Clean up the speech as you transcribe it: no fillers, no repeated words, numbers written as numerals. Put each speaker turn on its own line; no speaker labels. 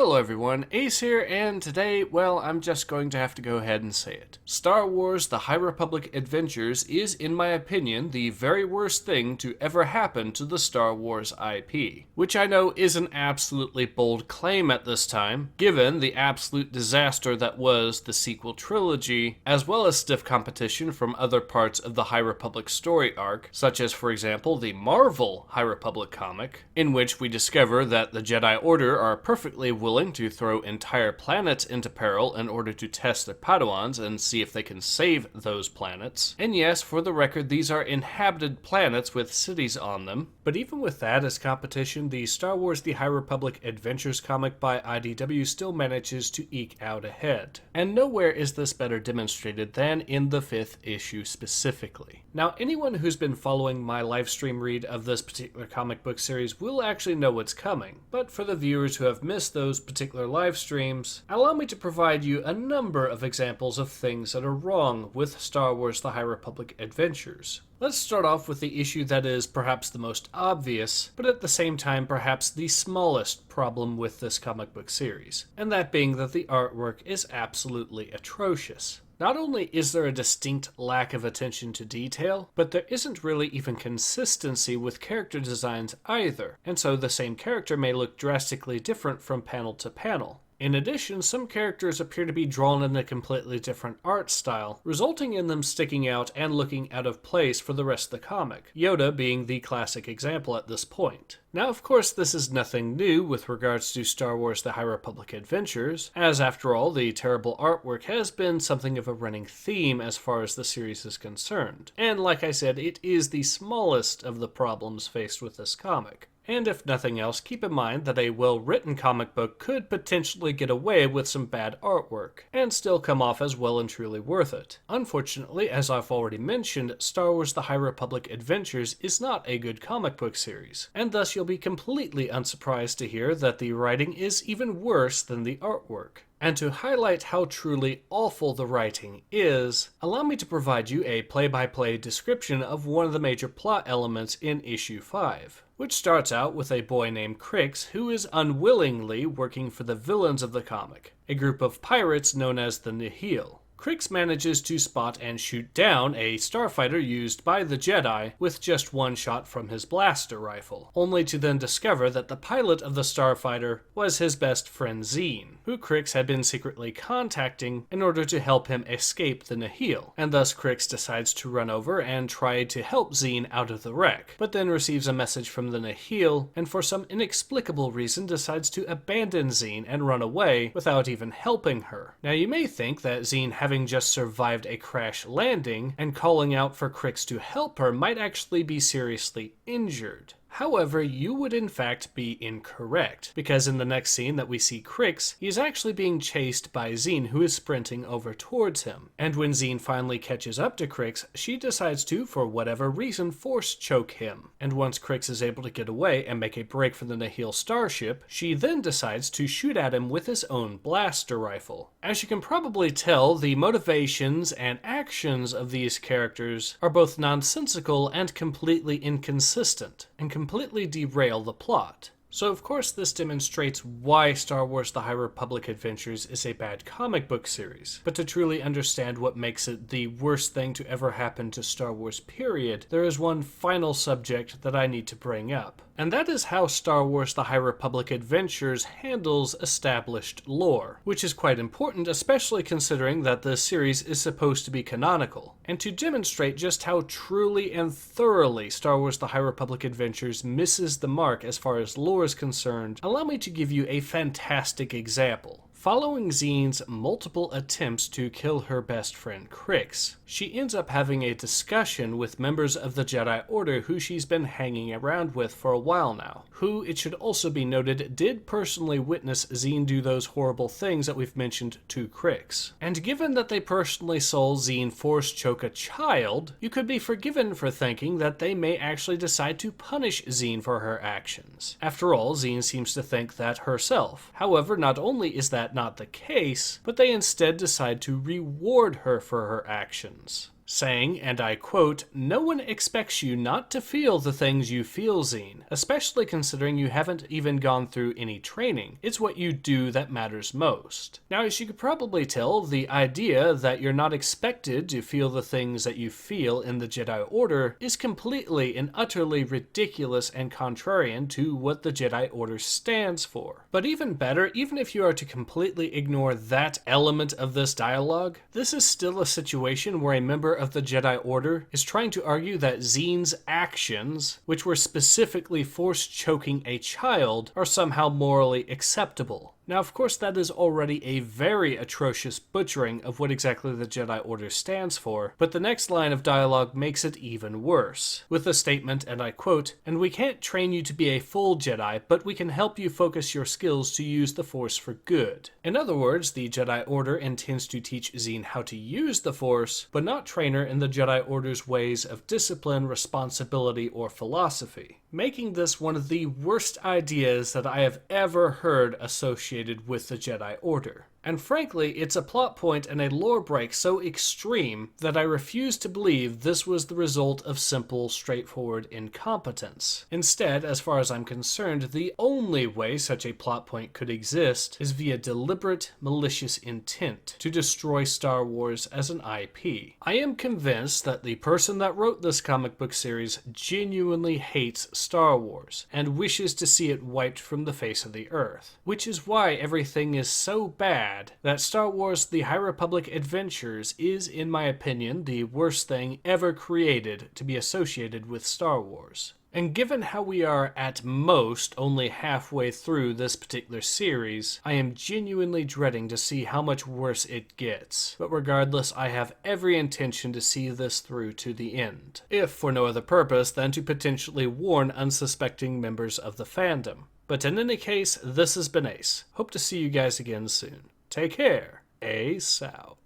Hello everyone, Ace here, and today, well, I'm just going to have to go ahead and say it. Star Wars The High Republic Adventures is, in my opinion, the very worst thing to ever happen to the Star Wars IP. Which I know is an absolutely bold claim at this time, given the absolute disaster that was the Sequel Trilogy, as well as stiff competition from other parts of the High Republic story arc, such as, for example, the Marvel High Republic comic, in which we discover that the Jedi Order are perfectly willing to throw entire planets into peril in order to test their Padawans and see if they can save those planets. And yes, for the record, these are inhabited planets with cities on them. But even with that as competition, the Star Wars The High Republic Adventures comic by IDW still manages to eke out ahead. And nowhere is this better demonstrated than in the 5th issue specifically. Now, anyone who's been following my livestream read of this particular comic book series will actually know what's coming, but for the viewers who have missed those particular live streams, allow me to provide you a number of examples of things that are wrong with Star Wars The High Republic Adventures. Let's start off with the issue that is perhaps the most obvious, but at the same time perhaps the smallest problem with this comic book series, and that being that the artwork is absolutely atrocious. Not only is there a distinct lack of attention to detail, but there isn't really even consistency with character designs either, and so the same character may look drastically different from panel to panel. In addition, some characters appear to be drawn in a completely different art style, resulting in them sticking out and looking out of place for the rest of the comic, Yoda being the classic example at this point. Now, of course, this is nothing new with regards to Star Wars The High Republic Adventures, as after all, the terrible artwork has been something of a running theme as far as the series is concerned. And like I said, it is the smallest of the problems faced with this comic. And if nothing else, keep in mind that a well-written comic book could potentially get away with some bad artwork, and still come off as well and truly worth it. Unfortunately, as I've already mentioned, Star Wars The High Republic Adventures is not a good comic book series, and thus you'll be completely unsurprised to hear that the writing is even worse than the artwork. And to highlight how truly awful the writing is, allow me to provide you a play-by-play description of one of the major plot elements in issue 5, which starts out with a boy named Crix who is unwillingly working for the villains of the comic, a group of pirates known as the Nihil. Crix manages to spot and shoot down a starfighter used by the Jedi with just one shot from his blaster rifle, only to then discover that the pilot of the starfighter was his best friend Zine, who Crix had been secretly contacting in order to help him escape the Nihil, and thus Crix decides to run over and try to help Zine out of the wreck, but then receives a message from the Nihil, and for some inexplicable reason decides to abandon Zine and run away without even helping her. Now you may think that Zine having just survived a crash landing and calling out for Crix to help her might actually be seriously injured. However, you would in fact be incorrect, because in the next scene that we see Crix, he is actually being chased by Zine, who is sprinting over towards him. And when Zine finally catches up to Crix, she decides to, for whatever reason, force choke him. And once Crix is able to get away and make a break for the Nihil starship, she then decides to shoot at him with his own blaster rifle. As you can probably tell, the motivations and actions of these characters are both nonsensical and completely inconsistent, and completely derail the plot. So of course this demonstrates why Star Wars The High Republic Adventures is a bad comic book series. But to truly understand what makes it the worst thing to ever happen to Star Wars period, there is one final subject that I need to bring up. And that is how Star Wars The High Republic Adventures handles established lore, which is quite important, especially considering that the series is supposed to be canonical. And to demonstrate just how truly and thoroughly Star Wars The High Republic Adventures misses the mark as far as lore is concerned, allow me to give you a fantastic example. Following Zine's multiple attempts to kill her best friend Crix, she ends up having a discussion with members of the Jedi Order who she's been hanging around with for a while now, who, it should also be noted, did personally witness Zine do those horrible things that we've mentioned to Crix. And given that they personally saw Zine force choke a child, you could be forgiven for thinking that they may actually decide to punish Zine for her actions. After all, Zine seems to think that herself. However, not only is that not the case, but they instead decide to reward her for her actions. saying, and I quote, "No one expects you not to feel the things you feel, Zine, especially considering you haven't even gone through any training. It's what you do that matters most." Now, as you could probably tell, the idea that you're not expected to feel the things that you feel in the Jedi Order is completely and utterly ridiculous and contrarian to what the Jedi Order stands for. But even better, even if you are to completely ignore that element of this dialogue, this is still a situation where a member of the Jedi Order is trying to argue that Zine's actions, which were specifically force choking a child, are somehow morally acceptable. Now, of course, that is already a very atrocious butchering of what exactly the Jedi Order stands for, but the next line of dialogue makes it even worse, with the statement, and I quote, "And we can't train you to be a full Jedi, but we can help you focus your skills to use the Force for good." In other words, the Jedi Order intends to teach Zine how to use the Force, but not train her in the Jedi Order's ways of discipline, responsibility, or philosophy, making this one of the worst ideas that I have ever heard associated with the Jedi Order. And frankly, it's a plot point and a lore break so extreme that I refuse to believe this was the result of simple, straightforward incompetence. Instead, as far as I'm concerned, the only way such a plot point could exist is via deliberate, malicious intent to destroy Star Wars as an IP. I am convinced that the person that wrote this comic book series genuinely hates Star Wars and wishes to see it wiped from the face of the earth, which is why everything is so bad that Star Wars The High Republic Adventures is, in my opinion, the worst thing ever created to be associated with Star Wars. And given how we are at most only halfway through this particular series, I am genuinely dreading to see how much worse it gets. But regardless, I have every intention to see this through to the end, if for no other purpose than to potentially warn unsuspecting members of the fandom. But in any case, this has been Ace. Hope to see you guys again soon. Take care. Ace out.